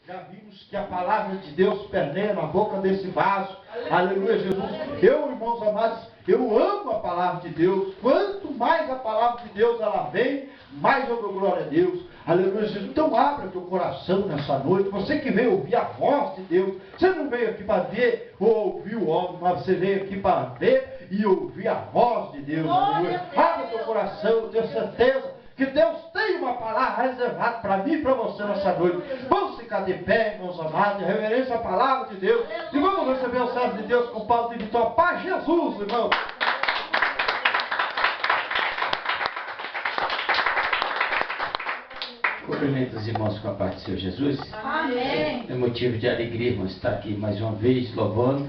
Já vimos que a palavra de Deus permeia na boca desse vaso. Aleluia, Jesus. Eu, irmãos amados, eu amo a palavra de Deus. Quanto mais a palavra de Deus ela vem, mais eu dou glória a Deus. Aleluia, Jesus. Então abra teu coração nessa noite. Você que veio ouvir a voz de Deus. Você não veio aqui para ver ou ouvir o homem, mas você veio aqui para ver e ouvir a voz de Deus. Aleluia. Abra teu coração, eu tenho certeza que Deus tem uma palavra reservada para mim e para você nessa noite. Vamos ficar de pé, irmãos amados, em reverência à palavra de Deus. E vamos receber o servo de Deus com Paulo de vitória. Pai Jesus, irmão. Cumprimento os irmãos com a paz do Senhor Jesus. Amém. É motivo de alegria, irmãos, estar aqui mais uma vez louvando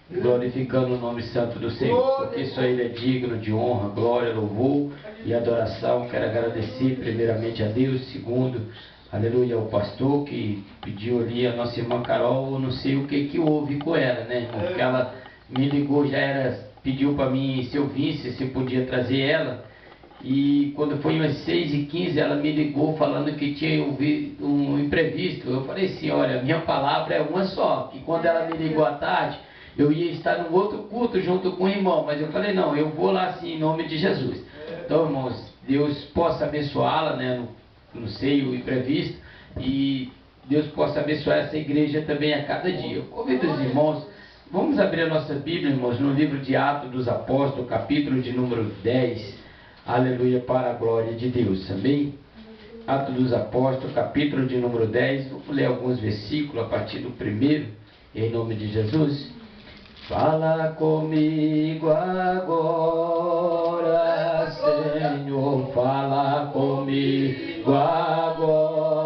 e glorificando o nome santo do Senhor, porque só Ele é digno de honra, glória, louvor e adoração. Quero agradecer primeiramente a Deus, segundo, aleluia, ao pastor que pediu ali a nossa irmã Carol. Eu não sei o que houve com ela, né, irmão? Porque ela me ligou, pediu para mim se eu visse, se podia trazer ela. E quando foi umas 6h15, ela me ligou falando que tinha ouvido um imprevisto. Eu falei assim, olha, minha palavra é uma só. E quando ela me ligou à tarde, eu ia estar num outro culto junto com o irmão. Mas eu falei, não, eu vou lá sim, em nome de Jesus. Então, irmãos, Deus possa abençoá-la, né? Não sei o imprevisto. E Deus possa abençoar essa igreja também a cada dia. Eu convido os irmãos, vamos abrir a nossa Bíblia, irmãos, no livro de Atos dos Apóstolos, capítulo de número 10. Aleluia, para a glória de Deus, amém? Atos dos Apóstolos, capítulo de número 10, vamos ler alguns versículos a partir do primeiro, em nome de Jesus. Fala comigo agora, Senhor, fala comigo agora,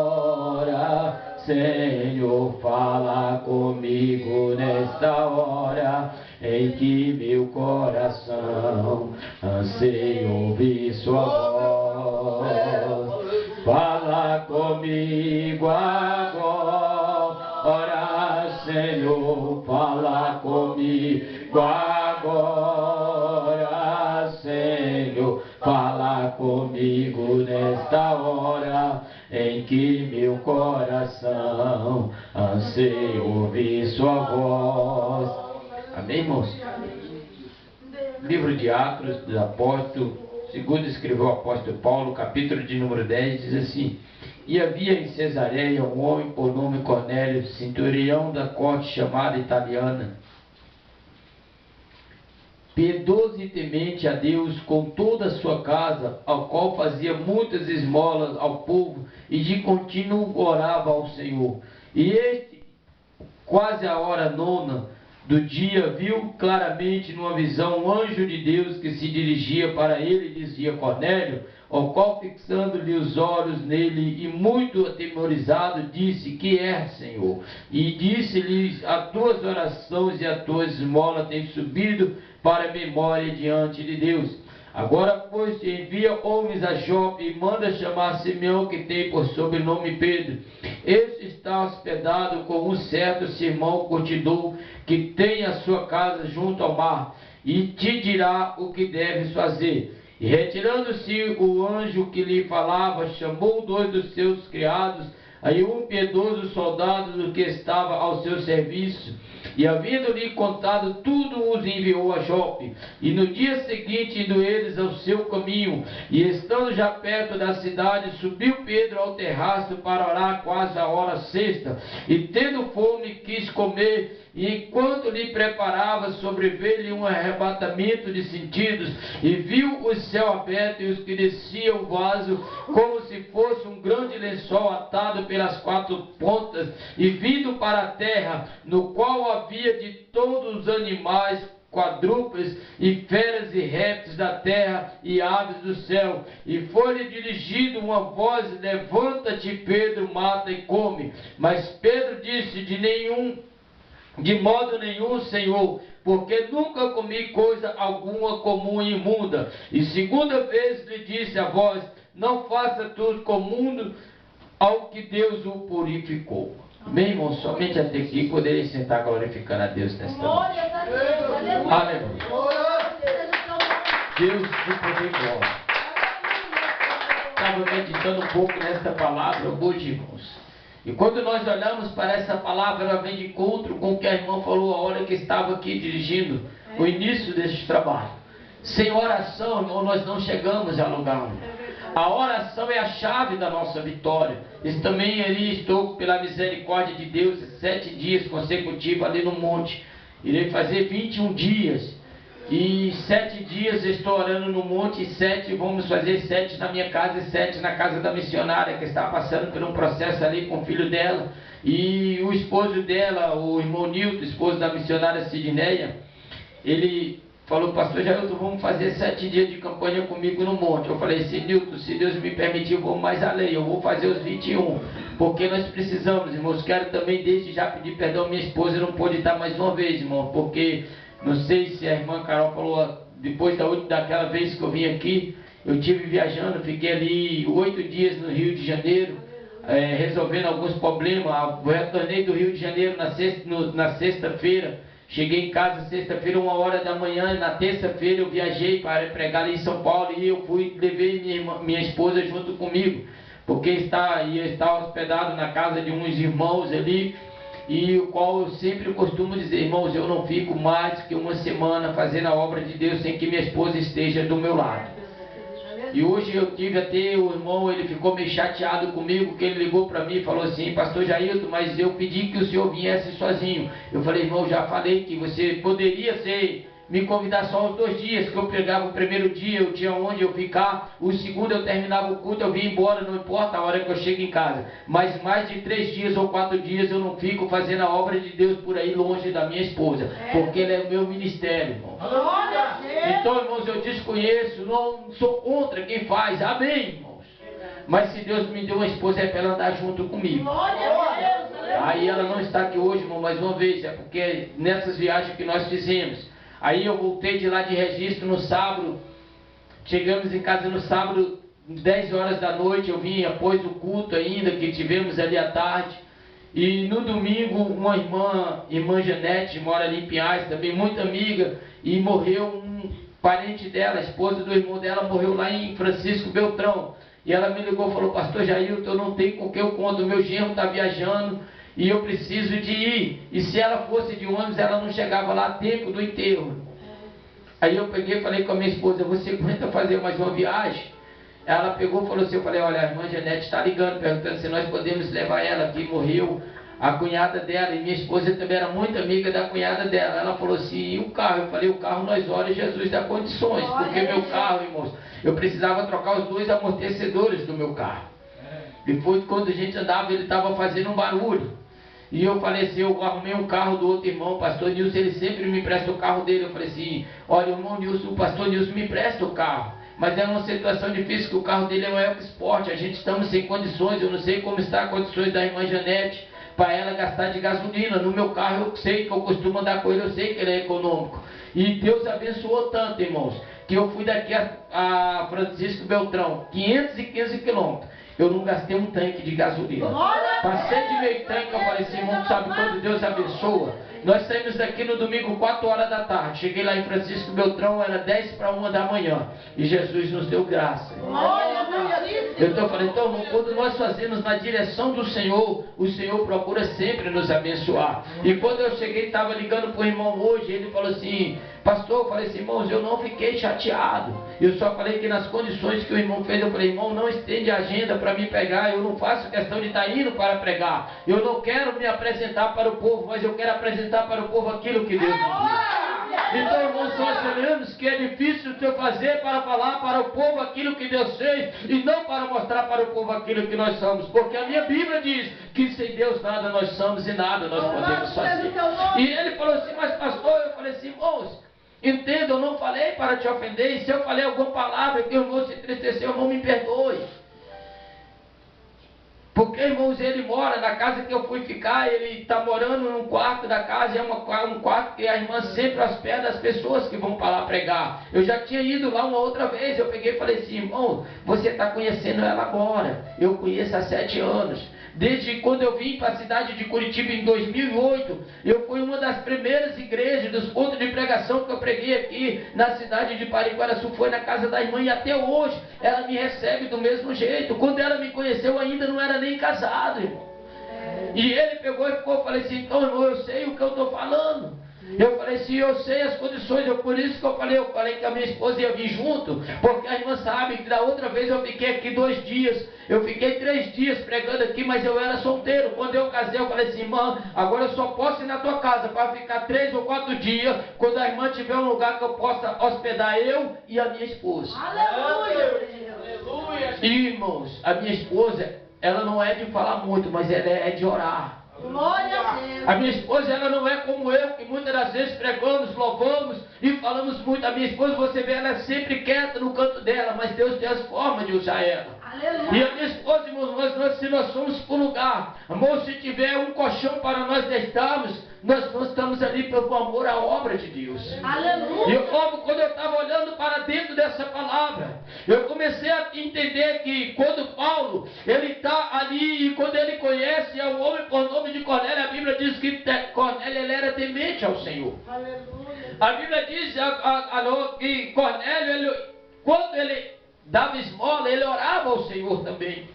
Senhor, fala comigo nesta hora, em que meu coração anseia ouvir sua voz. Fala comigo agora, Senhor, fala comigo agora, Senhor, fala comigo nesta hora, em que meu coração anseia ouvir sua voz. Amém, irmãos? Livro de Atos dos Apóstolos, segundo escreveu o apóstolo Paulo, capítulo de número 10, diz assim: E havia em Cesareia um homem por nome Cornélio, centurião da corte chamada italiana, piedoso e temente a Deus com toda a sua casa, ao qual fazia muitas esmolas ao povo e de contínuo orava ao Senhor. E este, quase a hora 9 do dia, viu claramente numa visão um anjo de Deus que se dirigia para ele e dizia: Cornélio, ao qual, fixando-lhe os olhos nele e muito atemorizado, disse: Que é, Senhor? E disse-lhe: As tuas orações e as tuas esmolas têm subido para a memória diante de Deus. Agora, pois, envia homens a Jope e manda chamar Simeão, que tem por sobrenome Pedro. Este está hospedado com um certo Simão curtidor, que tem a sua casa junto ao mar, e te dirá o que deves fazer. E retirando-se o anjo que lhe falava, chamou 2 dos seus criados, aí um piedoso soldado do que estava ao seu serviço, e havendo-lhe contado tudo, os enviou a Jope. E no dia seguinte, indo eles ao seu caminho, e estando já perto da cidade, subiu Pedro ao terraço para orar quase a hora sexta, e tendo fome quis comer. E enquanto lhe preparava, sobreveio-lhe um arrebatamento de sentidos, e viu o céu aberto e os que desciam o vaso, como se fosse um grande lençol atado pelas 4 pontas, e vindo para a terra, no qual havia de todos os animais, quadrúpedes e feras e répteis da terra e aves do céu. E foi-lhe dirigido uma voz: Levanta-te, Pedro, mata e come. Mas Pedro disse: De modo nenhum, Senhor, porque nunca comi coisa alguma comum e imunda. E segunda vez lhe disse a voz: Não faça tudo comum ao que Deus o purificou. Amém, irmão? Somente até aqui poderei sentar glorificando a Deus nesta noite. Aleluia. Deus te poder glória. Estava meditando um pouco nesta palavra hoje, irmãos. E quando nós olhamos para essa palavra, ela vem de encontro com o que a irmã falou a hora que estava aqui dirigindo o início deste trabalho. Sem oração, irmão, nós não chegamos a lugar nenhum. A oração é a chave da nossa vitória. Isso também ali estou, pela misericórdia de Deus, 7 dias consecutivos ali no monte. Irei fazer 21 dias. E 7 dias estou orando no monte, e 7 vamos fazer 7 na minha casa e 7 na casa da missionária, que está passando por um processo ali com o filho dela. E o esposo dela, o irmão Nilton, esposo da missionária Sidneia, ele falou: pastor Jailton, vamos fazer 7 dias de campanha comigo no monte. Eu falei assim: Nilton, se Deus me permitir, eu vou mais além, eu vou fazer os 21, porque nós precisamos, irmãos. Quero também desde já pedir perdão à minha esposa, não pôde estar mais uma vez, irmão, porque não sei se a irmã Carol falou, depois daquela vez que eu vim aqui, eu tive viajando, fiquei ali 8 dias no Rio de Janeiro, resolvendo alguns problemas. Eu retornei do Rio de Janeiro na sexta-feira, cheguei em casa sexta-feira, 1h da manhã, e na terça-feira eu viajei para pregar ali em São Paulo, e eu levei minha esposa junto comigo, porque ia estar hospedado na casa de uns irmãos ali, e o qual eu sempre costumo dizer: irmãos, eu não fico mais que uma semana fazendo a obra de Deus sem que minha esposa esteja do meu lado. E hoje eu tive até o irmão, ele ficou meio chateado comigo, que ele ligou para mim e falou assim: pastor Jailton, mas eu pedi que o senhor viesse sozinho. Eu falei: irmão, já falei que você poderia me convidar só os 2 dias, que eu pregava o primeiro dia, eu tinha onde eu ficar, o segundo eu terminava o culto, eu vim embora, não importa a hora que eu chego em casa. Mas mais de 3 dias ou 4 dias eu não fico fazendo a obra de Deus por aí longe da minha esposa, porque ele é o meu ministério, irmão. Então, irmãos, eu desconheço, não sou contra quem faz, amém, irmãos. Mas se Deus me deu uma esposa, é para ela andar junto comigo. Aí ela não está aqui hoje, irmão, mais uma vez, é porque nessas viagens que nós fizemos. Aí eu voltei de lá de Registro no sábado, chegamos em casa no sábado, 10 horas da noite, eu vim após o culto ainda, que tivemos ali à tarde. E no domingo, uma irmã Janete, mora ali em Pinhais, também muito amiga, e morreu um parente dela, a esposa do irmão dela, morreu lá em Francisco Beltrão. E ela me ligou e falou: pastor Jailton, eu não tenho com quem eu conto, meu genro está viajando, e eu preciso de ir. E se ela fosse de ônibus, ela não chegava lá a tempo do enterro. Aí eu peguei e falei com a minha esposa: você aguenta fazer mais uma viagem? Ela pegou e falou assim, eu falei: olha, a irmã Janete está ligando, perguntando se nós podemos levar ela aqui. Morreu a cunhada dela, e minha esposa também era muito amiga da cunhada dela. Ela falou assim: e o carro? Eu falei: o carro nós olha, Jesus dá condições, porque meu carro, irmãos, eu precisava trocar os 2 amortecedores do meu carro. E foi quando a gente andava, ele estava fazendo um barulho. E eu falei assim: eu arrumei um carro do outro irmão, o pastor Nilson, ele sempre me empresta o carro dele. Eu falei assim: olha, o irmão Nilson, o pastor Nilson me empresta o carro, mas é uma situação difícil, que o carro dele é um EcoSport, a gente estamos sem condições, eu não sei como está as condições da irmã Janete, para ela gastar de gasolina. No meu carro eu sei que eu costumo andar com ele, eu sei que ele é econômico. E Deus abençoou tanto, irmãos, que eu fui daqui a Francisco Beltrão, 515 quilômetros. Eu não gastei um tanque de gasolina. Passei de meio tanque, eu falei assim: irmão, sabe quando Deus abençoa? Nós saímos daqui no domingo 4 horas da tarde. Cheguei lá em Francisco Beltrão, era 10 para 1 da manhã. E Jesus nos deu graça. Eu falei: então, irmão, quando nós fazemos na direção do Senhor, o Senhor procura sempre nos abençoar. E quando eu cheguei, estava ligando para o irmão hoje, ele falou assim: pastor, eu falei assim: irmãos, eu não fiquei chateado. Eu só falei que nas condições que o irmão fez, eu falei: irmão, não estende a agenda para me pegar. Eu não faço questão de estar indo para pregar. Eu não quero me apresentar para o povo, mas eu quero apresentar para o povo aquilo que Deus me deu. Então, irmãos, nós sabemos que é difícil de eu fazer para falar para o povo aquilo que Deus fez, e não para mostrar para o povo aquilo que nós somos, porque a minha Bíblia diz que sem Deus nada nós somos e nada nós podemos fazer. E ele falou assim: mas pastor, eu falei assim: irmãos, entenda, eu não falei para te ofender, e se eu falei alguma palavra que eu vou se entristecer, eu não me perdoe. Porque, irmãos, ele mora na casa que eu fui ficar, ele está morando num quarto da casa, e é um quarto que a irmã sempre hospeda as pessoas que vão para lá pregar. Eu já tinha ido lá uma outra vez, eu peguei e falei assim: irmão, você está conhecendo ela agora, eu conheço há 7 anos. Desde quando eu vim para a cidade de Curitiba em 2008, eu fui uma das primeiras igrejas, dos pontos de pregação que eu preguei aqui na cidade de Pariguaraçu, foi na casa da irmã, e até hoje ela me recebe do mesmo jeito. Quando ela me conheceu, ainda não era nem casado, irmão. E ele pegou e ficou, falei assim, então irmão, eu sei o que eu estou falando. Eu falei assim, eu sei as condições, por isso que eu falei que a minha esposa ia vir junto, porque a irmã sabe que da outra vez eu fiquei aqui 2 dias, eu fiquei 3 dias pregando aqui, mas eu era solteiro. Quando eu casei, eu falei assim, irmã, agora eu só posso ir na tua casa para ficar 3 ou 4 dias, quando a irmã tiver um lugar que eu possa hospedar eu e a minha esposa. Aleluia! E irmãos, a minha esposa, ela não é de falar muito, mas ela é de orar. Glória a Deus! A minha esposa, ela não é como eu, que muitas das vezes pregamos, louvamos e falamos muito. A minha esposa, você vê, ela é sempre quieta no canto dela, mas Deus tem as formas de usar ela. Aleluia! E a minha esposa, irmãos, se nós formos para o lugar, amor, se tiver um colchão para nós deitarmos, nós estamos ali pelo amor à obra de Deus. Aleluia! E eu, quando eu estava olhando para dentro dessa palavra, eu comecei a entender que quando Paulo, ele está ali, e quando ele conhece o homem por nome de Cornélio, a Bíblia diz que Cornélio, ele era temente ao Senhor. Aleluia! A Bíblia diz que Cornélio, quando ele dava esmola, ele orava ao Senhor também.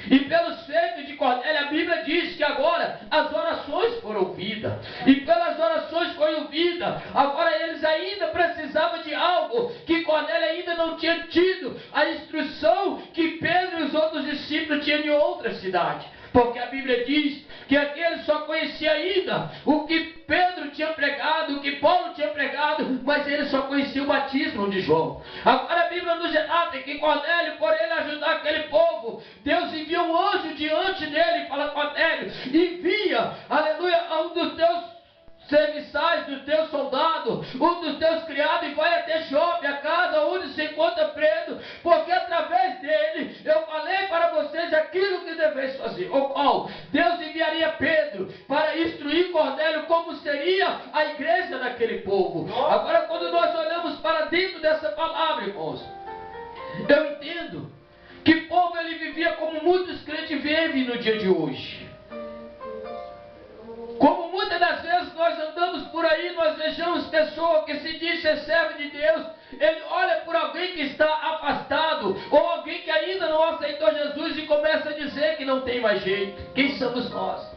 E pelos feitos de Cornélio, a Bíblia diz que agora as orações foram ouvidas. E pelas orações foi ouvida. Agora eles ainda precisavam de algo que Cornélio ainda não tinha tido. A instrução que Pedro e os outros discípulos tinham em outra cidade. Porque a Bíblia diz que aquele só conhecia ainda o que Pedro tinha pregado, o que Paulo tinha pregado, mas ele só conhecia o batismo de João. Agora a Bíblia nos relata que Cornélio, por ele ajudar aquele povo, Deus envia um anjo diante dele e fala: Cornélio, envia, aleluia, um dos teus serviçais, dos teus soldados, um dos teus criados, e vai até Jope, a casa onde se encontra Pedro, porque através dele eu falei para vocês aquilo que deveis fazer. O qual Deus enviaria Pedro para instruir Cornélio como seria a igreja daquele povo. Agora, quando nós olhamos para dentro dessa palavra, irmãos, eu entendo que povo ele vivia como muitos crentes vivem no dia de hoje. Como muitas das vezes nós andamos por aí, nós vejamos pessoa que se diz ser servo de Deus, ele olha por alguém que está afastado, ou alguém que ainda não aceitou Jesus e começa a dizer que não tem mais jeito. Quem somos nós?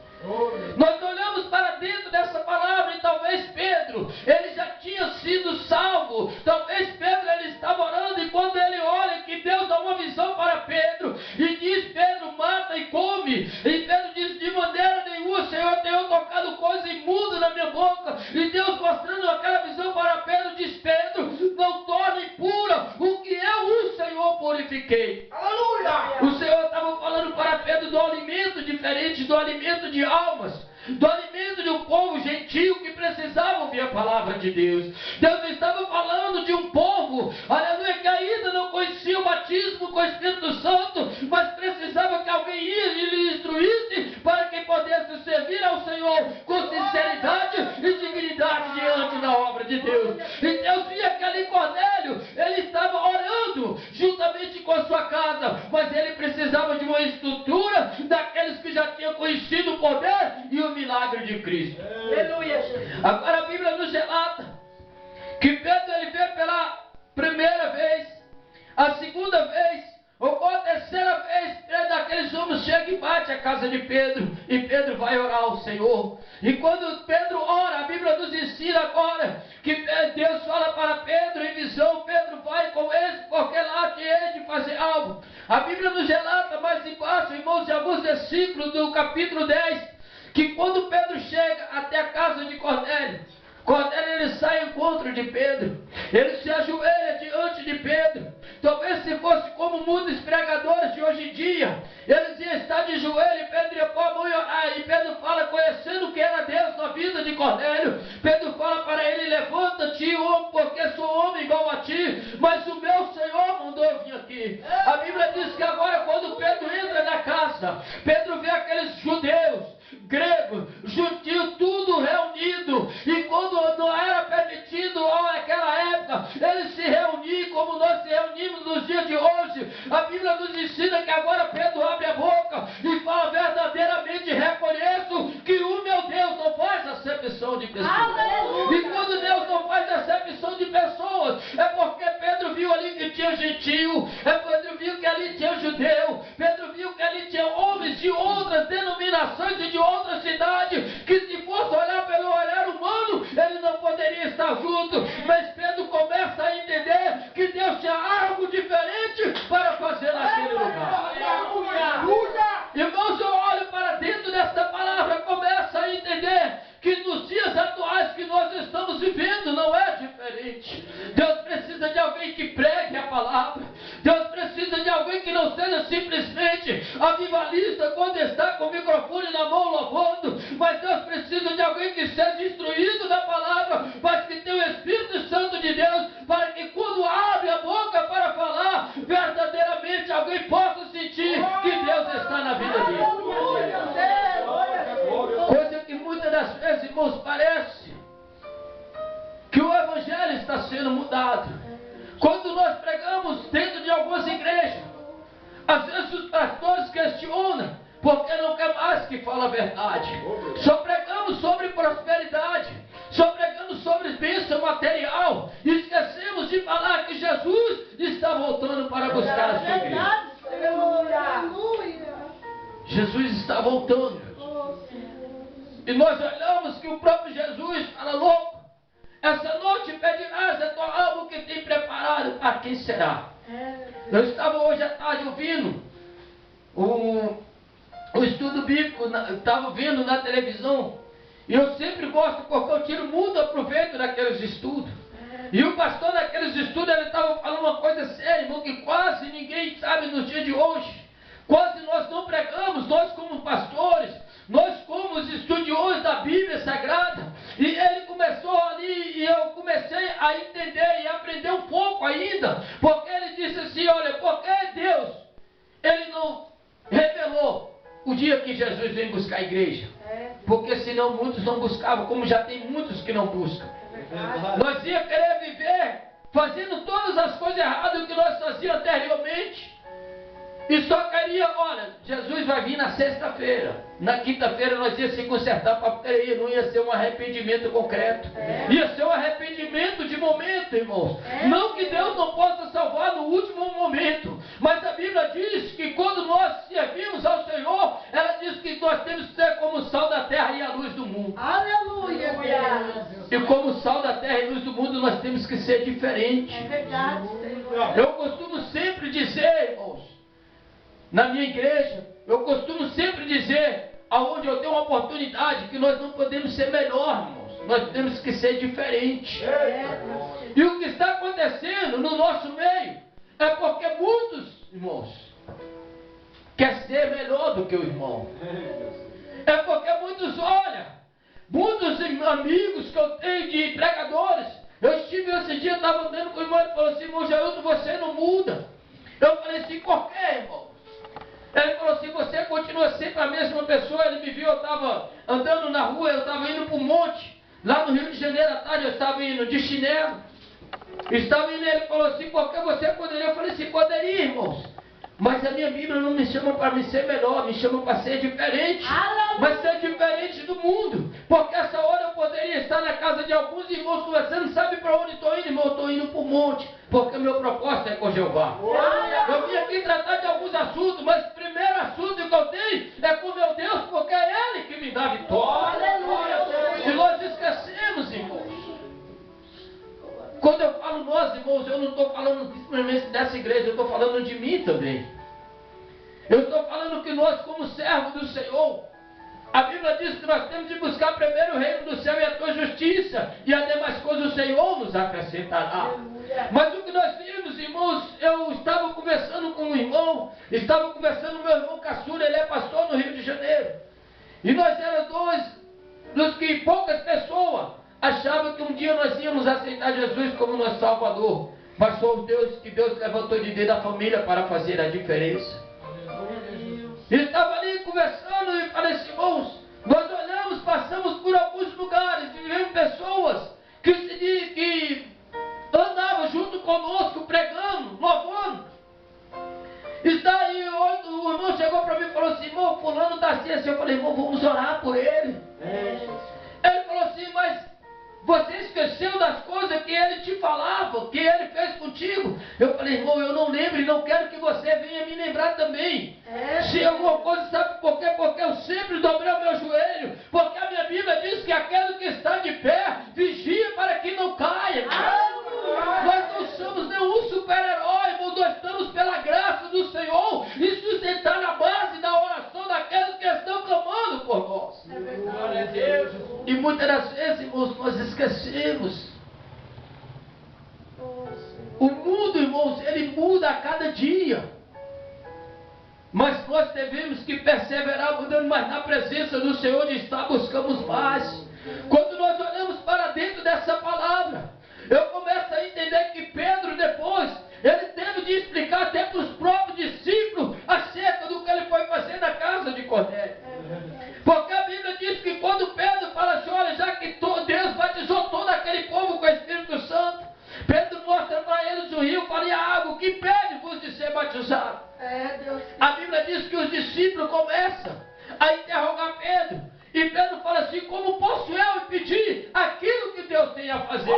Nós olhamos para dentro dessa palavra e talvez Pedro, ele já tinha sido salvo, talvez Pedro ele estava orando, e quando ele olha que Deus dá uma visão para Pedro e diz: Pedro, mata e come, e Pedro diz: de maneira nenhuma, Senhor, eu tenho tocado coisa imunda na minha boca. E Deus, mostrando aquela visão para Pedro, diz: Pedro, não torne impura o que eu, o Senhor, purifiquei. Aleluia! O Senhor estava falando para Pedro do alimento diferente, do alimento de almas, do alimento de um povo gentil que precisava ouvir a palavra de Deus. Deus estava falando de um povo, aleluia, que ainda não conhecia o batismo com o Espírito Santo, mas precisava que alguém lhe instruísse para que pudesse servir ao Senhor com sinceridade e dignidade diante da obra de Deus. E Deus via que ali Cornélio, ele estava orando juntamente com a sua casa, mas ele precisava de uma estrutura daqueles que já tinham conhecido o poder e o milagre de Cristo. Aleluia! Agora a Bíblia nos relata que Pedro ele veio pela primeira vez, a segunda vez, ou a terceira vez, três daqueles homens chegam e bate a casa de Pedro, e Pedro vai orar ao Senhor. E quando Pedro ora, a Bíblia nos ensina agora que Deus fala para Pedro em visão: Pedro, vai com eles, porque lá te hei de fazer algo. A Bíblia nos relata mais embaixo, irmãos, em alguns versículos do capítulo 10, que quando Pedro chega até a casa de Cornélio, Cornélio ele sai ao encontro de Pedro, ele se ajoelha diante de Pedro. Talvez se fosse como muitos pregadores de hoje em dia, eles iam estar de joelho e Pedro ia pôr a mão e orar. E Pedro fala, conhecendo que era Deus na vida de Cornélio, Pedro fala para ele: levanta-te, homem, porque sou homem igual a ti, mas o meu Senhor mandou eu vir aqui. A Bíblia diz que agora, quando Pedro entra na casa, Pedro vê aqueles judeus, gregos, gentios, tudo reunido. E quando não era permitido naquela época eles se reuniam como nós se reunimos nos dias de hoje, a Bíblia nos ensina que agora Pedro abre a boca e fala: verdadeiramente reconheço que o meu Deus não faz acepção de pessoas. Aleluia! E quando Deus não faz acepção de pessoas, é porque Pedro viu ali que tinha gentil, Pedro viu que ali tinha judeu, Pedro viu que ali tinha homens de outras denominações e de outras com o microfone na mão louvando, mas Deus precisa de alguém que seja instruído da palavra, mas que tenha o Espírito Santo de Deus, para que quando abre a boca para falar, verdadeiramente alguém possa sentir que Deus está na vida dele. Coisa que muitas das vezes, irmãos, parece que o Evangelho está sendo mudado. Quando nós pregamos dentro de algumas igrejas, às vezes os pastores questionam, porque não quer mais que fale a verdade. Só pregamos sobre prosperidade, só pregamos sobre bênção material, e esquecemos de falar que Jesus está voltando para buscar a sua igreja. Jesus está voltando. E nós olhamos que o próprio Jesus fala: louco, essa noite pedirás a tua alma o que tem preparado, para quem será? Eu estava hoje à tarde ouvindo o estudo bíblico, estava vendo na televisão, e eu sempre gosto, porque eu tiro muito proveito daqueles estudos. E o pastor daqueles estudos, ele estava falando uma coisa séria, irmão, que quase ninguém sabe nos dias de hoje. Quase nós não pregamos, nós como pastores, nós como os estudiosos da Bíblia Sagrada. E ele começou ali, e eu comecei a entender e aprender um pouco ainda, porque ele disse assim: olha, porque Deus, ele não revelou o dia que Jesus vem buscar a igreja, porque senão muitos não buscavam, como já tem muitos que não buscam. Nós ia querer viver fazendo todas as coisas erradas que nós fazíamos anteriormente, e só queria: olha, Jesus vai vir na sexta-feira, na quinta-feira nós ia se consertar para crer, não ia ser um arrependimento concreto, ia ser um arrependimento de momento, irmãos. Não que Deus não possa salvar no último momento, mas a Bíblia diz que quando nós servimos ao Senhor, ela diz que nós temos que ser como o sal da terra e a luz do mundo. Aleluia, Deus. E como sal da terra e luz do mundo, nós temos que ser diferentes. É verdade, Senhor. Eu costumo sempre dizer, irmãos, na minha igreja, eu costumo sempre dizer, aonde eu tenho uma oportunidade, que nós não podemos ser melhor, irmãos. Nós temos que ser diferentes. E o que está acontecendo no nosso meio é porque muitos, irmãos, querem ser melhor do que o irmão. É porque muitos, olha, muitos amigos que eu tenho de pregadores, eu estive esse dia, estava andando com o irmão, ele falou assim: irmão Jailton, você não muda. Eu falei assim: por quê, irmão? Ele falou assim: você continua sempre a mesma pessoa. Ele me viu, eu estava andando na rua, eu estava indo para o monte, lá no Rio de Janeiro à tarde, eu estava indo de chinelo. Estava indo, ele falou assim: por que você poderia? Eu falei assim: poderia, irmãos, mas a minha Bíblia não me chama para me ser melhor, me chama para ser diferente. Mas ser diferente do mundo, porque essa hora eu poderia estar na casa de alguns irmãos conversando. Sabe para onde estou indo, irmão? Eu estou indo para o monte, porque o meu propósito é com Jeová. Eu vim aqui tratar de alguns assuntos, mas o primeiro assunto que eu tenho é com meu Deus, porque é Ele que me dá vitória. E nós esquecemos, irmãos. Quando eu falo nós, irmãos, eu não estou falando simplesmente dessa igreja, eu estou falando de mim também. Eu estou falando que nós, como servos do Senhor, a Bíblia diz que nós temos de buscar primeiro o reino do céu e a tua justiça, e as demais coisas o Senhor nos acrescentará. Mas o que nós vimos, irmãos, eu estava conversando com um irmão, estava conversando com meu irmão Caçula, ele é pastor no Rio de Janeiro. E nós éramos dois dos que poucas pessoas achavam que um dia nós íamos aceitar Jesus como nosso Salvador. Mas foi Deus que Deus levantou de dentro da família para fazer a diferença. Eu estava ali conversando e falei assim: irmãos, nós olhamos, passamos por alguns lugares e vivemos pessoas que andavam junto conosco, pregando, louvando. E daí o irmão chegou para mim e falou assim: irmão, fulano está assim. Eu falei: irmão, vamos orar por ele. Ele falou assim: mas você esqueceu das coisas que ele te falava, que ele fez contigo? Eu falei: irmão, eu não lembro e não quero que você venha me lembrar também. Se alguma coisa, sabe por quê? Porque eu sempre dobrei o meu joelho, porque a minha Bíblia diz que aquele que está de pé, vigia para que não caia. Nós não somos nenhum super-herói, irmão, nós estamos pela graça do Senhor e sustentar na base da oração daqueles que estão clamando por nós. Glória a Deus. E muitas das vezes, irmãos, nós esquecemos. O mundo, irmãos, ele muda a cada dia. Mas nós devemos que perseverar, mudando, mas na presença do Senhor onde está, buscamos paz. Quando nós olhamos para dentro dessa palavra, eu começo a entender que Pedro depois, ele teve de explicar até para os próprios discípulos acerca do que ele foi fazer na casa de Cornélio. Porque a Bíblia diz que quando Pedro fala assim, olha, já que Deus batizou todo aquele povo com o Espírito Santo, Pedro mostra para eles o rio, fala, e a água, o que impede-vos de ser batizado? A Bíblia diz que os discípulos começam a interrogar Pedro, e Pedro fala assim, como posso eu impedir aquilo que Deus tem a fazer?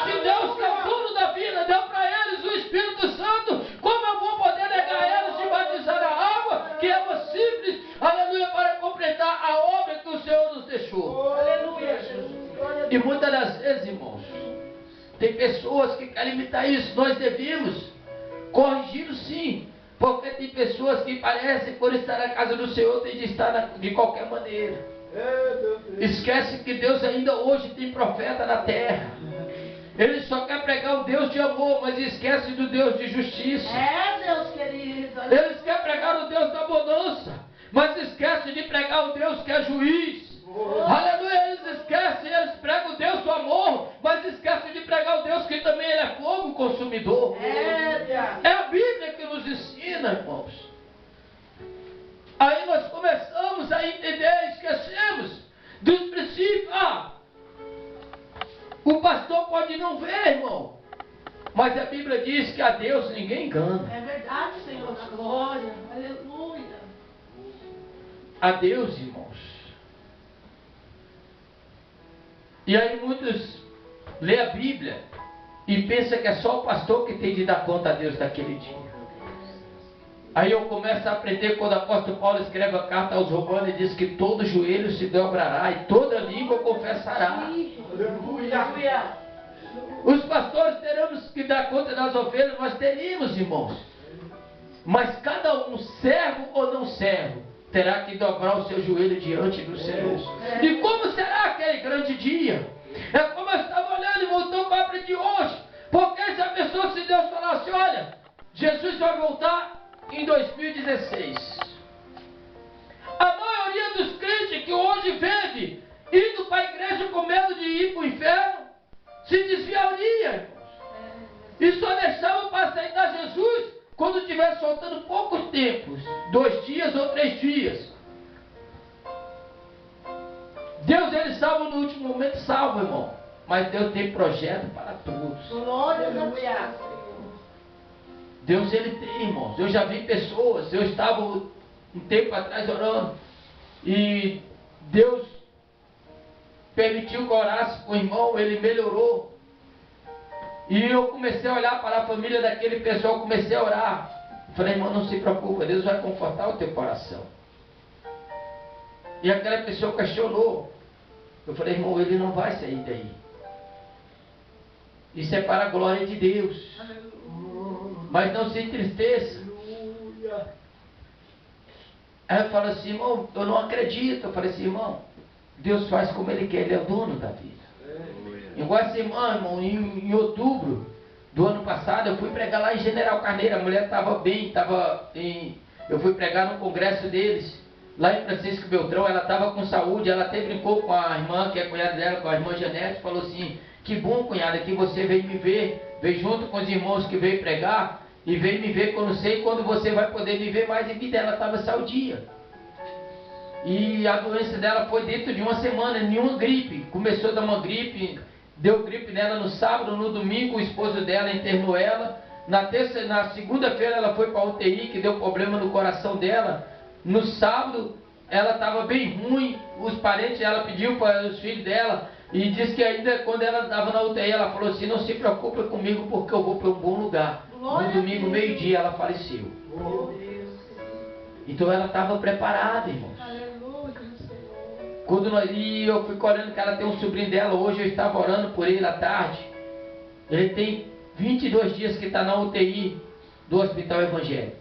Se Deus, que é o dono da vida, deu para eles o Espírito Santo, como eu vou poder negar eles de batizar a água, que é uma simples, aleluia, para completar a obra que o Senhor nos deixou? Aleluia, Jesus. E muitas das vezes, irmãos, tem pessoas que querem imitar isso. Nós devemos corrigir sim, porque tem pessoas que parecem, por estar na casa do Senhor, tem de estar de qualquer maneira. Esquece que Deus ainda hoje tem profeta na terra. Ele só quer pregar o Deus de amor, mas esquece do Deus de justiça. Deus querido. Eles querem pregar o Deus da bonança, mas esquece de pregar o Deus que é juiz. Aleluia, eles esquecem, eles pregam o Deus do amor, mas esquecem de pregar o Deus que também ele é fogo consumidor. É a Bíblia que nos ensina, irmãos. Aí nós começamos a entender, esquecemos dos princípios. O pastor pode não ver, irmão, mas a Bíblia diz que a Deus ninguém engana. É verdade, Senhor da glória. Aleluia. A Deus, irmãos. E aí muitos lê a Bíblia e pensam que é só o pastor que tem de dar conta a Deus daquele dia. Aí eu começo a aprender quando o apóstolo Paulo escreve a carta aos Romanos e diz que todo joelho se dobrará e toda língua confessará. Aleluia. Os pastores teremos que dar conta das ovelhas, nós teríamos, irmãos. Mas cada um, servo ou não servo, terá que dobrar o seu joelho diante do Senhor. E como será aquele grande dia? É como eu estava olhando e voltou para a palavra de hoje. Porque se a pessoa, se Deus falasse, olha, Jesus vai voltar em 2016. A maioria dos crentes que hoje vive indo para a igreja com medo de ir para o inferno, se desviaria, irmãos. E só deixava para aceitar Jesus quando estiver soltando poucos tempos, 2 dias ou 3 dias. Deus, ele salva no último momento, salva, irmão. Mas Deus tem projeto para todos. Glória a Deus. Deus, ele tem, irmãos. Eu já vi pessoas, eu estava um tempo atrás orando, e Deus permitiu que eu orasse com o irmão, ele melhorou. E eu comecei a olhar para a família daquele pessoal, comecei a orar. Falei, irmão, não se preocupe, Deus vai confortar o teu coração. E aquela pessoa questionou. Eu falei, irmão, ele não vai sair daí. Isso é para a glória de Deus. Mas não se entristeça. Aí eu falo assim, irmão, eu não acredito. Eu falei assim, irmão, Deus faz como Ele quer, Ele é o dono da vida. Igual essa irmã, irmão, em outubro do ano passado, eu fui pregar lá em General Carneiro. A mulher estava bem, eu fui pregar no congresso deles, lá em Francisco Beltrão. Ela estava com saúde, ela até brincou com a irmã, que é cunhada dela, com a irmã Janete, falou assim, que bom, cunhada, que você veio me ver, veio junto com os irmãos que veio pregar, e veio me ver, que eu não sei quando você vai poder me ver mais em vida. Ela estava saudia. E a doença dela foi dentro de uma semana, nenhuma gripe. Começou a dar uma gripe, deu gripe nela no sábado, no domingo o esposo dela internou ela. Na segunda-feira ela foi para a UTI, que deu problema no coração dela. No sábado ela estava bem ruim, os parentes, ela pediu para os filhos dela, e disse que ainda quando ela estava na UTI, ela falou assim, não se preocupe comigo porque eu vou para um bom lugar. No domingo, meio-dia, ela faleceu. Então ela estava preparada, irmãos. E eu fui olhando que ela tem um sobrinho dela, hoje eu estava orando por ele à tarde. Ele tem 22 dias que está na UTI do Hospital Evangélico.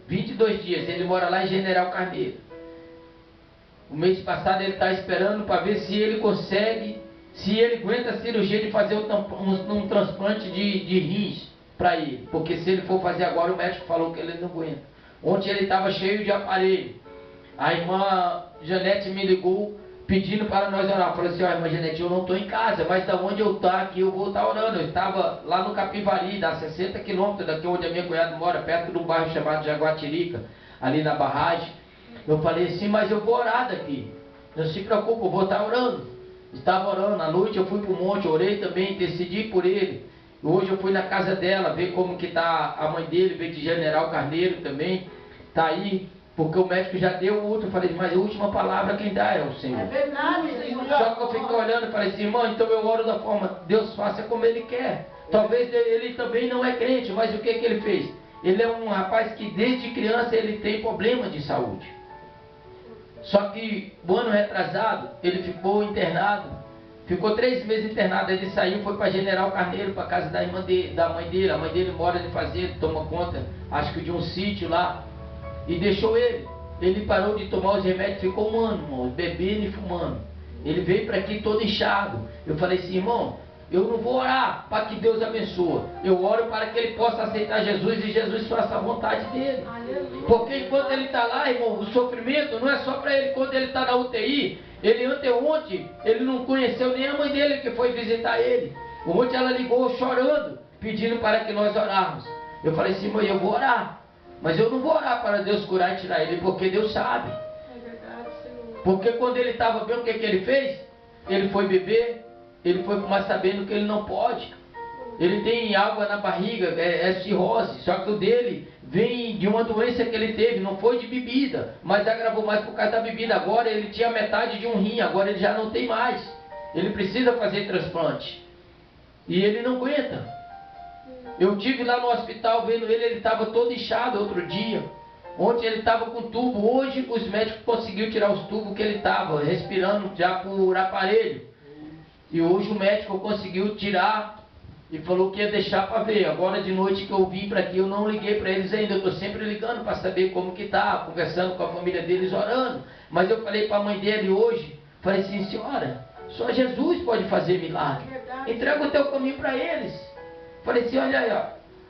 22 dias, ele mora lá em General Carneiro. O mês passado ele está esperando para ver se ele consegue, se ele aguenta a cirurgia de fazer um transplante de rins para ele. Porque se ele for fazer agora, o médico falou que ele não aguenta. Ontem ele estava cheio de aparelho. A irmã Janete me ligou pedindo para nós orar. Falou assim, ó, irmã Janete, eu não estou em casa, mas da onde eu estou aqui eu vou estar orando. Eu estava lá no Capivari, dá 60 quilômetros daqui onde a minha cunhada mora, perto de um bairro chamado Jaguatirica, ali na barragem. Eu falei assim, mas eu vou orar daqui. Não se preocupe, eu vou estar orando. Estava orando, à noite eu fui para o monte, orei também, intercedi por ele. Hoje eu fui na casa dela, ver como que está a mãe dele, ver que General Carneiro também está aí, porque o médico já deu o outro. Eu falei, mas a última palavra quem dá é o Senhor. É verdade, Senhor. Só que eu fiquei olhando e falei assim, irmão, então eu oro da forma, Deus faça como Ele quer. Talvez ele também não é crente, mas o que que ele fez? Ele é um rapaz que desde criança ele tem problema de saúde. Só que o ano retrasado, ele ficou internado. Ficou 3 meses internado. Ele saiu, foi para General Carneiro, para casa da mãe dele. A mãe dele mora de fazenda, toma conta, acho que de um sítio lá. E deixou ele. Ele parou de tomar os remédios, ficou um ano, irmão, bebendo e fumando. Ele veio para aqui todo inchado. Eu falei assim, irmão, eu não vou orar para que Deus abençoe. Eu oro para que ele possa aceitar Jesus e Jesus faça a vontade dele. Aleluia. Porque enquanto ele está lá, irmão, o sofrimento não é só para ele. Quando ele está na UTI, ele ontem, ele não conheceu nem a mãe dele que foi visitar ele. Ontem ela ligou chorando, pedindo para que nós orarmos. Eu falei assim, mãe, eu vou orar. Mas eu não vou orar para Deus curar e tirar ele, porque Deus sabe. É verdade, Senhor. Porque quando ele estava bem, o que ele fez? Ele foi beber, ele foi fumar sabendo que ele não pode. Ele tem água na barriga, é cirrose. Só que o dele vem de uma doença que ele teve, não foi de bebida, mas agravou mais por causa da bebida. Agora ele tinha metade de um rim, agora ele já não tem mais. Ele precisa fazer transplante. E ele não aguenta. Eu tive lá no hospital vendo ele estava todo inchado outro dia. Ontem ele estava com tubo, hoje os médicos conseguiram tirar os tubos que ele estava, respirando já por aparelho. E hoje o médico conseguiu tirar e falou que ia deixar para ver. Agora de noite que eu vim para aqui, eu não liguei para eles ainda. Eu estou sempre ligando para saber como que está, conversando com a família deles, orando. Mas eu falei para a mãe dele hoje, falei assim, senhora, só Jesus pode fazer milagre. Entrega o teu caminho para eles. Falei assim, olha aí, ó,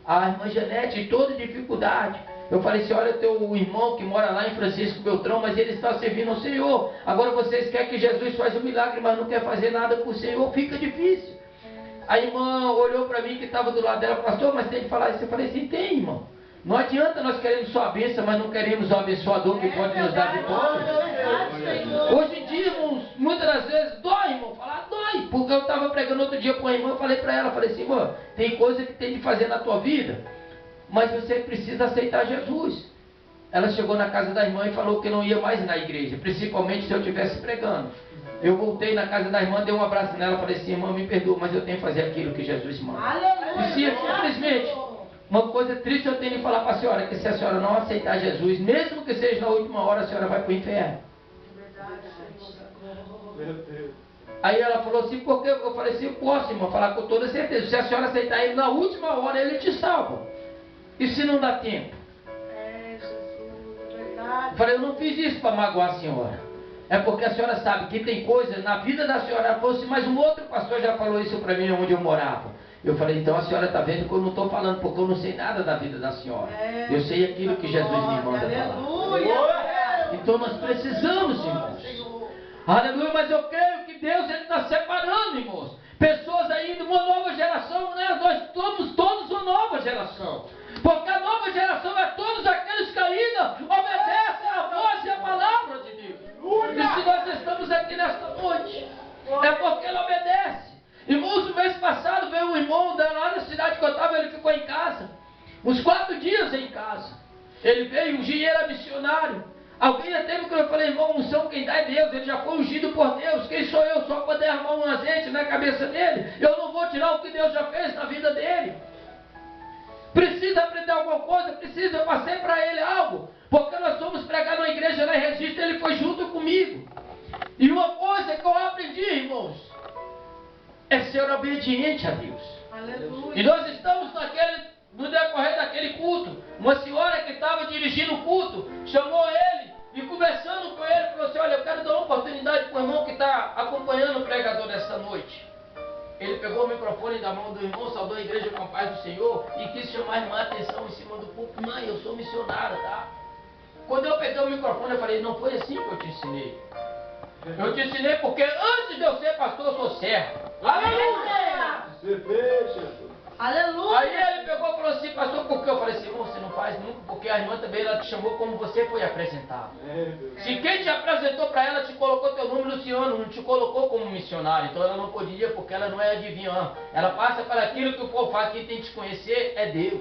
a irmã Janete em toda dificuldade. Eu falei assim, olha teu irmão que mora lá em Francisco Beltrão, mas ele está servindo ao Senhor. Agora vocês querem que Jesus faça um milagre, mas não quer fazer nada por Senhor, fica difícil. A irmã olhou para mim que estava do lado dela, pastor, mas tem que falar isso. Eu falei assim, tem, irmão. Não adianta nós queremos só a bênção, mas não queremos o abençoador que pode nos dar vitória. Hoje em dia, irmãos, muitas das vezes dói, irmão, falar dói. Porque eu estava pregando outro dia com uma irmã, eu falei para ela, falei assim, irmã, tem coisa que tem de fazer na tua vida, mas você precisa aceitar Jesus. Ela chegou na casa da irmã e falou que não ia mais na igreja, principalmente se eu estivesse pregando. Eu voltei na casa da irmã, dei um abraço nela, falei assim, irmã, me perdoa, mas eu tenho que fazer aquilo que Jesus manda. E se simplesmente, uma coisa triste eu tenho de falar para a senhora, que se a senhora não aceitar Jesus, mesmo que seja na última hora, a senhora vai para o inferno. Aí ela falou assim, porque eu falei assim, eu posso, irmã, falar com toda certeza. Se a senhora aceitar ele na última hora, ele te salva. E se não dá tempo? Eu falei, eu não fiz isso para magoar a senhora. É porque a senhora sabe que tem coisa na vida da senhora. Ela falou assim, mas um outro pastor já falou isso para mim onde eu morava. Eu falei, então a senhora está vendo que eu não estou falando, porque eu não sei nada da vida da senhora. Eu sei aquilo que Jesus me manda falar. Então nós precisamos, irmãos. Aleluia, mas eu creio que Deus está separando, irmãos. Pessoas ainda, uma nova geração, né? Nós somos todos uma nova geração. Porque a nova geração é todos aqueles que ainda obedecem a voz e a palavra de Deus. E se nós estamos aqui nesta noite, é porque ele obedece. Irmãos, no mês passado veio um irmão lá na cidade que eu estava, ele ficou em casa. Uns 4 dias em casa. Ele veio, ungido, era missionário. Alguém já teve que eu falei, irmão, unção quem dá é Deus, ele já foi ungido por Deus. Quem sou eu só para derramar um azeite na cabeça dele? Eu não vou tirar o que Deus já fez na vida dele. Precisa aprender alguma coisa? Precisa, eu passei para ele algo. Porque nós fomos pregar na igreja lá em Registro, ele foi junto comigo. E uma coisa que eu aprendi, irmãos, é ser obediente a Deus. Aleluia. E nós estamos no decorrer daquele culto, uma senhora que estava dirigindo o culto, chamou ele e conversando com ele, falou assim, olha, eu quero dar uma oportunidade para o irmão que está acompanhando o pregador nesta noite. ele pegou o microfone da mão do irmão, saudou a igreja com a paz do Senhor e quis chamar a irmã a atenção em cima do púlpito. Mãe, eu sou missionária, tá? Quando eu peguei o microfone, eu falei, não foi assim que eu te ensinei. Eu te ensinei porque antes de eu ser pastor, eu sou servo. Aleluia! Aleluia! Aí ele pegou e falou assim, pastor, por que? Eu falei assim, você não faz nunca, porque a irmã também ela te chamou como você foi apresentado. Se quem te apresentou para ela te colocou teu nome no Senhor, não te colocou como missionário, então ela não podia, porque ela não é adivinhã. Ela passa para aquilo que o povo fala, quem tem que te conhecer é Deus.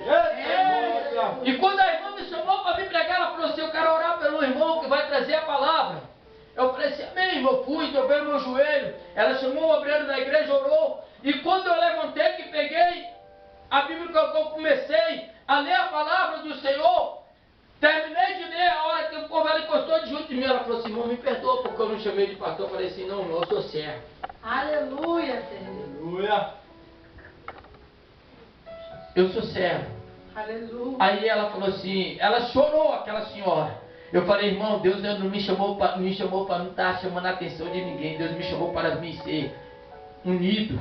E quando a irmã me chamou para me pregar, ela falou assim, eu quero orar pelo irmão que vai trazer a palavra. Eu falei assim, amém, eu fui, dobrei meu joelho. Ela chamou o obreiro da igreja, orou. E quando eu levantei, que peguei a Bíblia que eu comecei a ler a palavra do Senhor, terminei de ler, a hora que o povo ela encostou de junto de mim, ela falou assim, irmão, me perdoa porque eu não chamei de pastor. Eu falei assim, não, eu sou servo. Aleluia, Deus. Eu sou servo. Aleluia. Aí ela falou assim, ela chorou, aquela senhora. Eu falei, irmão, Deus não me chamou para não estar chamando a atenção de ninguém. Deus me chamou para me ser unido.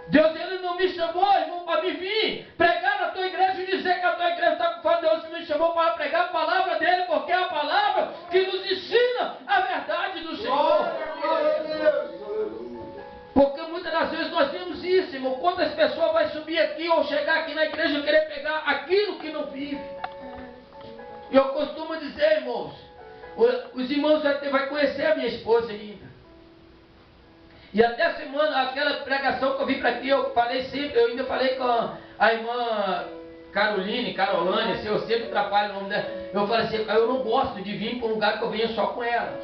Deus ele não me chamou, irmão, para me vir pregar na tua igreja e dizer que a tua igreja está com fome. Deus me chamou para pregar a palavra dele, porque é a palavra que nos ensina a verdade do Senhor. Porque muitas das vezes nós vemos isso, irmão. Quantas pessoas vão subir aqui ou chegar aqui na igreja e querer pegar aquilo que não vive. Eu costumo dizer, irmãos, os irmãos vai conhecer a minha esposa ainda. E até a semana, aquela pregação que eu vim para aqui, eu falei sempre, eu ainda falei com a irmã Carolane, assim, eu sempre atrapalho o nome dela. Eu falei assim, eu não gosto de vir para um lugar que eu venha só com elas.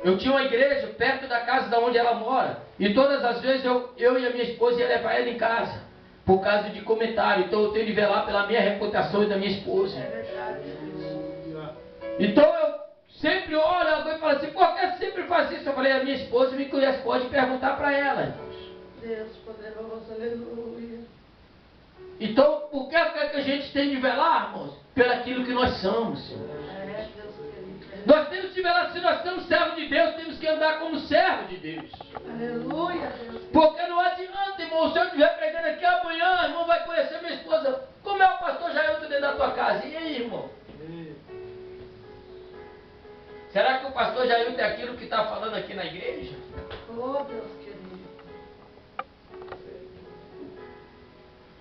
Eu tinha uma igreja perto da casa da onde ela mora. E todas as vezes eu e a minha esposa ia levar ela em casa. Por causa de comentário. Então eu tenho de velar pela minha reputação e da minha esposa. Então eu sempre olho, alguém fala assim, por que sempre faz isso? Eu falei, a minha esposa me conhece, pode perguntar para ela, irmãos. Deus poderoso, aleluia. Então, por que a gente tem de velar, irmãos? Pelo aquilo que nós somos, Senhor. Deus querido. Nós temos de velar, se nós somos servos de Deus, temos que andar como servo de Deus. Aleluia, Deus. Porque não adianta, irmão, se eu estiver pregando aqui amanhã, irmão vai conhecer minha esposa. Como é o pastor Jailton dentro da tua casa? E aí, irmão? Será que o pastor Jailton é aquilo que está falando aqui na igreja? Oh, Deus querido.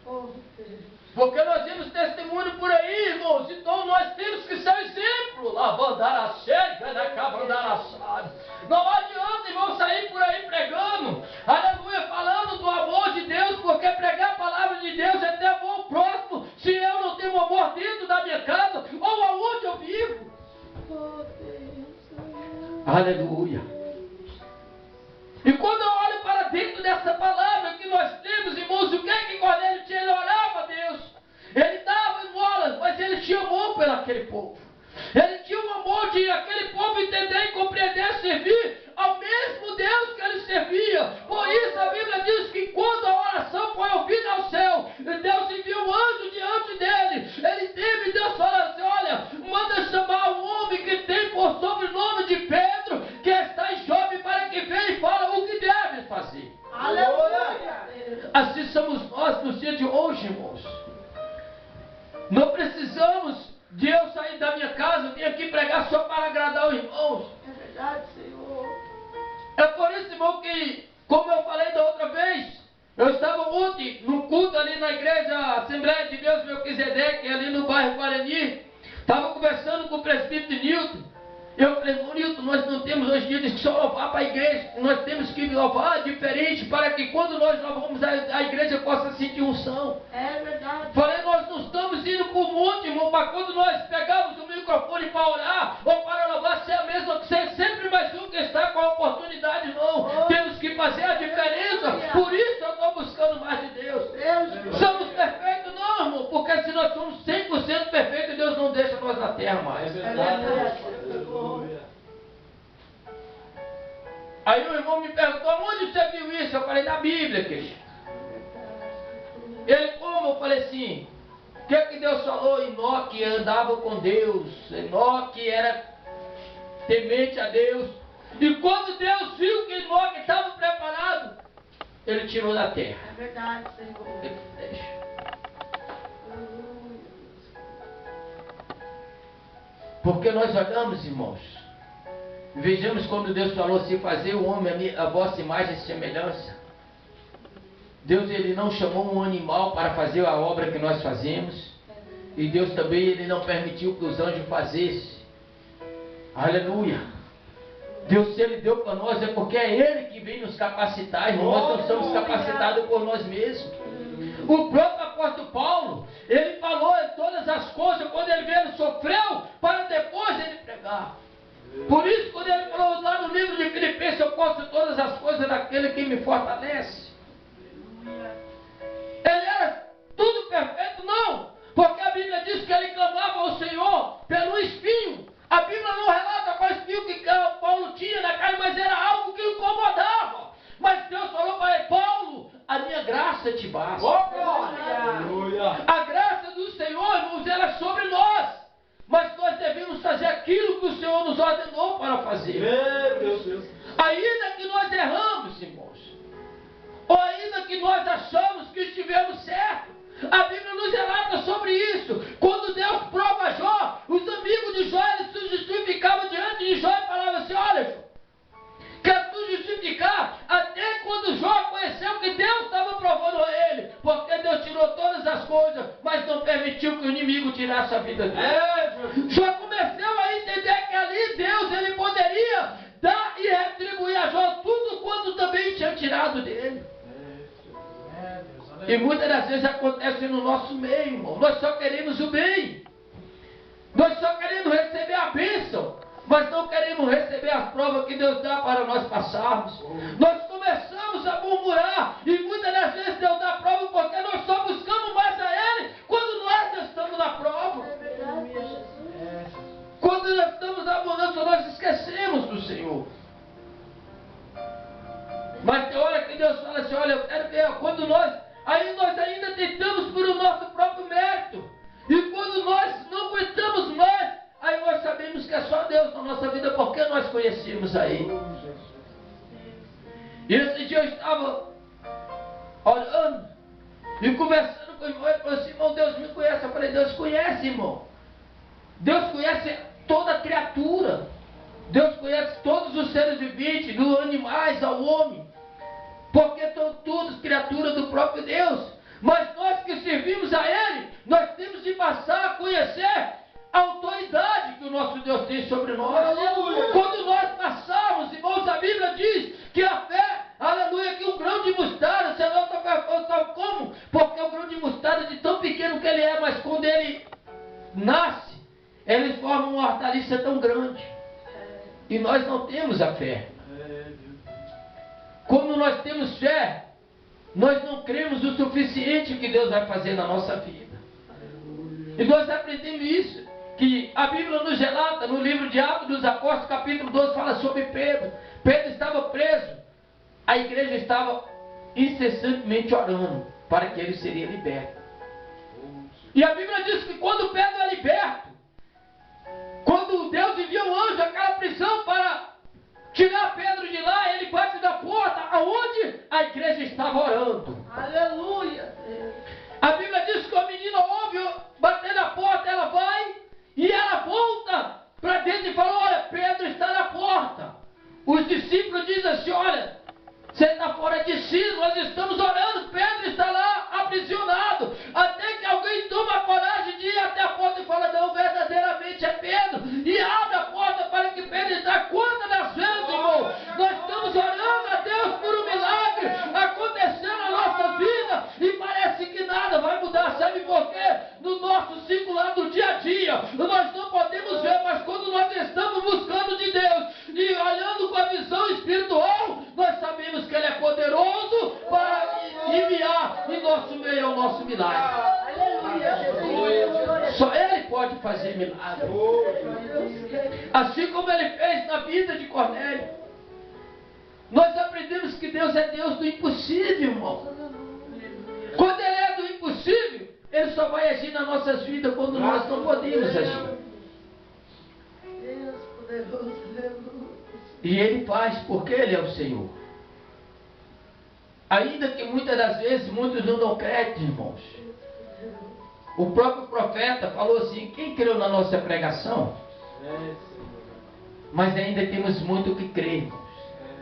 Oh, Deus. Porque nós vemos testemunho por aí, irmãos. Então nós temos que ser exemplo. Lavandara chega, né? Cabandara sabe. Não adianta, irmão, sair por aí pregando. Aleluia, falando do amor de Deus. Porque pregar a palavra de Deus é ter amor ao próximo. Se eu não tenho amor dentro da minha casa, ou aonde eu vivo. Oh, Deus. Aleluia. E quando eu olho para dentro dessa palavra que nós temos, irmãos, o que é que Cornélio tinha? Ele orava a Deus. Ele dava esmolas, mas ele tinha amor pelo aquele povo. Ele tinha um amor de aquele povo entender e compreender e servir ao mesmo Deus que ele servia. Por isso a Bíblia diz que quando a oração foi ouvida ao céu, Deus enviou um anjo diante dele. Ele teve, Deus falou assim, olha, manda chamar um homem que tem por sobrenome de Pedro, que está em Jope, para que venha e fala o que deve fazer. Aleluia. Assim somos nós nos dias de hoje, irmãos. Não precisamos de eu sair da minha casa, vir aqui pregar só para agradar os irmãos. É verdade, Senhor. É por isso, irmão, que, como eu falei da outra vez, eu estava ontem num culto ali na igreja Assembleia de Deus Melquisedeque, ali no bairro Guarani. Estava conversando com o presbítero Nilton. Eu falei, irmão Nilton, nós não temos hoje em dia que só louvar para a igreja. Nós temos que louvar diferente para que quando nós louvamos a igreja possa sentir unção. É verdade. Falei, nós não estamos indo para o monte, irmão, para quando nós pegamos o microfone para orar ou para louvar, ser a mesma, ser sempre mais um que está com a oportunidade, não. Temos que fazer a diferença. Por isso eu estou buscando mais de Deus. Somos perfeitos, não, irmão, porque se nós somos 100% perfeitos, Deus não deixa nós na terra mais. É verdade. Aí o irmão me perguntou, onde você viu isso? Eu falei, na Bíblia, querido. Ele, como? Eu falei assim, o que Deus falou? Enoque andava com Deus, Enoque era temente a Deus. E quando Deus viu que Enoque estava preparado, Ele tirou da terra. É verdade, Senhor. Ele deixa. Porque nós olhamos, irmãos, vejamos quando Deus falou assim, fazer o homem a vossa imagem e semelhança. Deus, Ele não chamou um animal para fazer a obra que nós fazemos. E Deus também, Ele não permitiu que os anjos fizessem. Aleluia. Deus, se Ele deu para nós, é porque é Ele que vem nos capacitar, irmão. Nós não somos capacitados por nós mesmos. O próprio apóstolo Paulo, ele falou em todas as coisas, quando ele veio, sofreu, para depois ele pregar. Por isso, quando ele falou lá no livro de Filipenses, eu posso todas as coisas daquele que me fortalece. Ele era tudo perfeito? Não. Porque a Bíblia diz que ele clamava ao Senhor pelo espinho. A Bíblia não relata qual espinho que Paulo tinha na carne, mas era algo que o incomodava. Mas Deus falou para ele, Paulo, a minha graça te basta. A graça do Senhor, irmãos, ela é sobre nós. Mas nós devemos fazer aquilo que o Senhor nos ordenou para fazer. Meu Deus. Ainda que nós erramos, irmãos, ou ainda que nós achamos que estivemos certos, a Bíblia nos relata sobre isso. Quando Deus prova Jó, os amigos de Jó, eles se justificavam diante de Jó e falavam assim, olha, quer tu justificar? Até quando Jó conheceu que Deus estava provando a ele, porque Deus tirou todas as coisas, mas não permitiu que o inimigo tirasse a vida dele. Jó começou a entender que ali Deus, ele poderia dar e retribuir a Jó tudo quanto também tinha tirado dele. E muitas das vezes acontece no nosso meio, irmão. Nós só queremos o bem. Nós só queremos receber a bênção, mas não queremos receber as provas que Deus dá para nós passarmos. Nós começamos a murmurar, e muitas das vezes Deus dá prova porque nós só buscamos mais a Ele quando nós já estamos na prova. Quando nós estamos na abundância, nós esquecemos do Senhor. Mas tem hora que Deus fala assim, olha, eu quero ver, quando nós ainda tentamos por o nosso próprio mérito. E quando nós não aguentamos mais, aí nós sabemos que é só Deus na nossa vida, porque nós conhecemos a Ele. E esse dia eu estava orando e conversando com o irmão, ele falou assim, irmão, Deus me conhece. Eu falei, Deus conhece, irmão. Deus conhece toda criatura. Deus conhece todos os seres viventes, dos animais ao homem. Porque são todos criaturas do próprio Deus. Mas nós que servimos a Ele, nós temos de passar a conhecer a autoridade que o nosso Deus tem sobre nós. Aleluia. Quando nós passarmos, irmãos, a Bíblia diz que a fé, aleluia, que um grão de mostarda, você não sabe como? Porque o grão de mostarda, de tão pequeno que ele é, mas quando ele nasce, ele forma uma hortaliça tão grande. E nós não temos a fé. Quando nós temos fé, nós não cremos o suficiente que Deus vai fazer na nossa vida. E nós aprendemos isso, que a Bíblia nos relata no livro de Atos dos Apóstolos, capítulo 12, fala sobre Pedro. Pedro estava preso, a igreja estava incessantemente orando para que ele seria liberto. E a Bíblia diz que quando Pedro é liberto, quando Deus envia um anjo àquela prisão para tirar Pedro de lá, ele bate na porta, aonde a igreja estava orando. Aleluia. A Bíblia diz que a menina ouve bater na porta, ela vai e ela volta para dentro e fala, olha, Pedro está na porta. Os discípulos dizem assim, olha, você está fora de si, nós estamos orando, Pedro está lá aprisionado. Até que alguém toma a coragem de ir até a porta e fala, não, verdadeiramente é Pedro. E abre a porta para que Pedro está. Quantas das vezes, irmão, nós estamos orando a Deus por um milagre acontecendo na nossa vida e parece que nada vai mudar. Sabe por quê? No nosso ciclo lá do dia a dia, nós não podemos ver, mas quando nós estamos buscando de Deus e olhando com a visão espiritual, nós sabemos que Ele é poderoso para enviar em nosso meio o nosso milagre. Aleluia. Só Ele pode fazer milagre. Assim como Ele fez na vida de Cornélio. Nós aprendemos que Deus é Deus do impossível, irmão. Quando Ele é do impossível, Ele só vai agir nas nossas vidas quando nós não podemos agir. Deus poderoso, aleluia. E Ele faz porque Ele é o Senhor. Ainda que muitas das vezes muitos não dão crédito, irmãos. O próprio profeta falou assim: quem creu na nossa pregação? Mas ainda temos muito que crer, irmãos.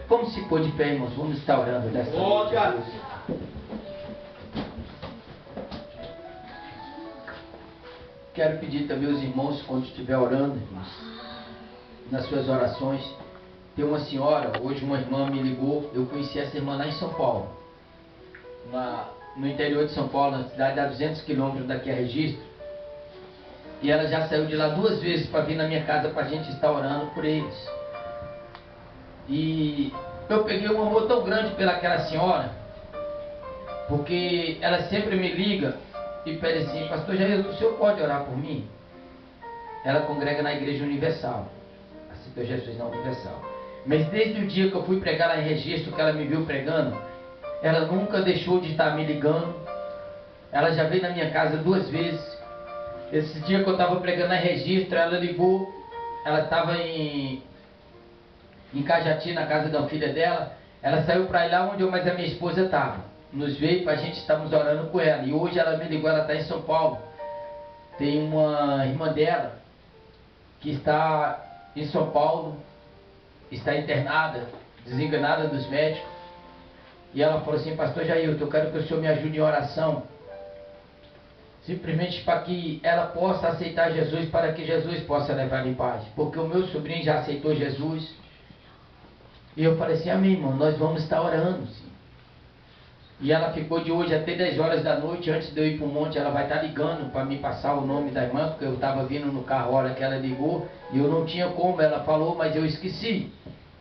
Vamos se pôr de pé, irmãos. Vamos estar orando nessa noite. Quero pedir também aos irmãos, quando estiver orando, irmãos, nas suas orações. Tem uma senhora, hoje uma irmã me ligou. Eu conheci essa irmã lá em São Paulo, no interior de São Paulo, na cidade a 200 quilômetros daqui a Registro. E ela já saiu de lá 2 vezes para vir na minha casa para a gente estar orando por eles. E eu peguei um amor tão grande pelaquela senhora, porque ela sempre me liga e pede assim: pastor Jair, o senhor pode orar por mim? Ela congrega na Igreja Universal, aceitou Jesus na Universal. Mas desde o dia que eu fui pregar lá em Registro, que ela me viu pregando, ela nunca deixou de estar me ligando. Ela já veio na minha casa 2 vezes. Esse dia que eu estava pregando na Registro, ela ligou. Ela estava em Cajati, na casa da filha dela. Ela saiu para ir lá onde eu mais a minha esposa estava. Nos veio para a gente, estamos orando com ela. E hoje ela me ligou, ela está em São Paulo. Tem uma irmã dela que está em São Paulo, está internada, desenganada dos médicos. E ela falou assim: pastor Jair, eu quero que o senhor me ajude em oração, simplesmente para que ela possa aceitar Jesus, para que Jesus possa levar em paz, porque o meu sobrinho já aceitou Jesus. E eu falei assim: amém, irmão, nós vamos estar orando, sim. E ela ficou de hoje até 10 horas da noite, antes de eu ir para o monte. Ela vai estar ligando para me passar o nome da irmã, porque eu estava vindo no carro a hora que ela ligou, e eu não tinha como. Ela falou, mas eu esqueci,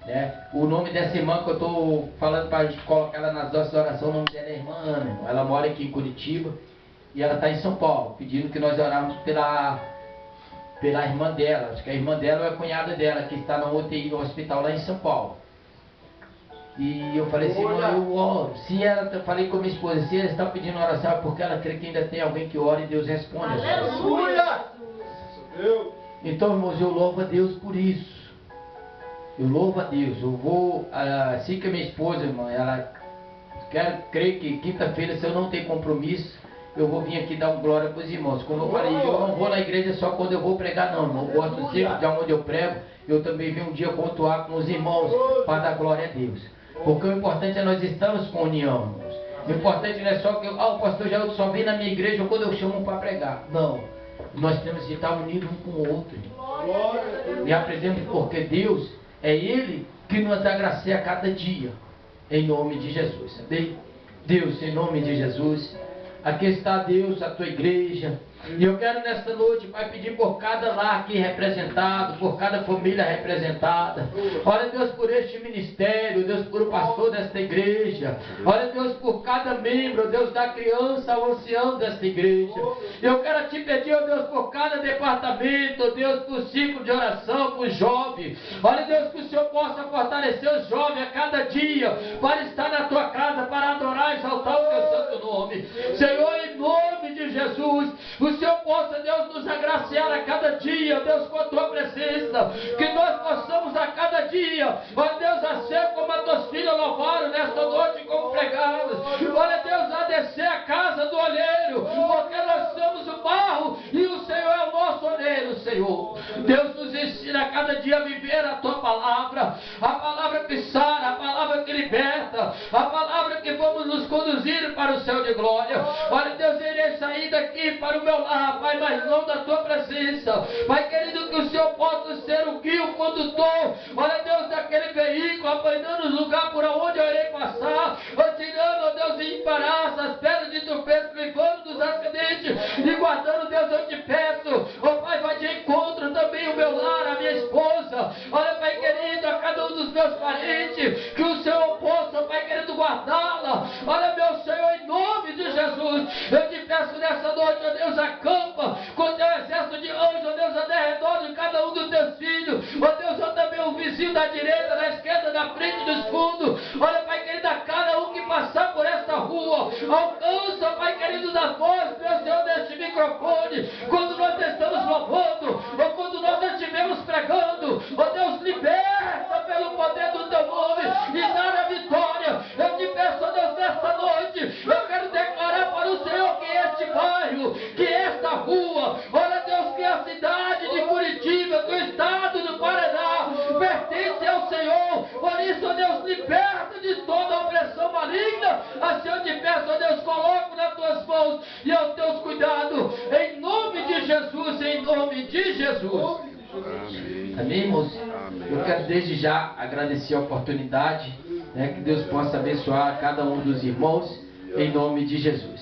né? O nome dessa irmã que eu estou falando para a gente colocar ela nas nossas orações, o nome dela é irmã Ana, irmão. Ela mora aqui em Curitiba, e ela está em São Paulo, pedindo que nós orarmos pela irmã dela. Acho que a irmã dela ou a cunhada dela, que está na UTI, no hospital lá em São Paulo. E eu falei assim: eu oro. Se ela, eu falei com a minha esposa, se ela está pedindo oração, é porque ela crê que ainda tem alguém que ora e Deus responde. Aleluia! Então, irmãos, eu louvo a Deus por isso. Eu louvo a Deus. Eu vou, assim que a minha esposa, irmã, ela crê que quinta-feira, se eu não tenho compromisso, eu vou vir aqui dar um glória para os irmãos. Como eu falei, eu não vou na igreja só quando eu vou pregar, não, irmão. Eu gosto sempre de onde eu prego. Eu também venho um dia pontuar com os irmãos para dar glória a Deus. Porque o importante é nós estamos com união, irmãos. O importante não é só que o pastor Jair só vem na minha igreja quando eu chamo para pregar. Não. Nós temos que estar unidos um com o outro, irmão. E aprendemos porque Deus é Ele que nos agracia a cada dia. Em nome de Jesus. Amém? Deus, em nome de Jesus. Aqui está, Deus, a tua igreja. E eu quero nesta noite, Pai, pedir por cada lar aqui representado, por cada família representada. Olha, Deus, por este ministério, Deus, por o pastor desta igreja. Olha, Deus, por cada membro, Deus, da criança ao ancião desta igreja. Eu quero te pedir, ó Deus, por cada departamento, Deus, por ciclo de oração, por jovem. Olha, Deus, que o Senhor possa fortalecer os jovens a cada dia, para estar na tua casa, para adorar e exaltar o teu santo nome. Senhor, em nome de Jesus, o Senhor possa, Deus, nos agraciar a cada dia, Deus, com a tua presença, que nós possamos a cada dia, ó Deus, a ser como as tuas filhas louvaram nesta noite como pregadas. Olha, Deus, a descer a casa do olheiro, porque nós somos o barro e o Senhor é o nosso olheiro, Senhor. Deus, nos ensina a cada dia a viver a tua palavra, a palavra que sara, a palavra que liberta, a palavra que vamos nos conduzir para o céu de glória. Olha, Deus, eu irei sair daqui para o meu lar, Pai, mas não da tua presença. Pai querido, que o Senhor possa ser o guia, o condutor, olha, Deus, daquele veículo, apanhando os lugares por onde eu irei passar, tirando, ó Deus, em embaraço, as pedras de tropeço, livrando dos acidentes e guardando, Deus, eu te peço, ó Pai, vai de encontro também o meu lar, a minha esposa, olha, Pai querido, a cada um dos meus parentes, que o Senhor possa, Pai querido, guardá-la. Olha, meu Senhor, em nome de Jesus, eu te peço nessa noite, ó Deus, acampa com teu exército de anjos, ó Deus, ao redor de cada um dos teus filhos, ó Deus, ó também o vizinho da direita, da esquerda, da frente, dos fundos, olha, Pai querido, a cada um que passar por esta rua, alcança, Pai querido, da voz, meu Senhor, deste microfone, quando nós estamos louvando, ou quando nós estivemos pregando, ó Deus, liberta pelo tuas mãos e aos teus cuidados. Em nome de Jesus, em nome de Jesus. Amém, irmãos? Eu quero desde já agradecer a oportunidade, né, que Deus possa abençoar cada um dos irmãos, em nome de Jesus.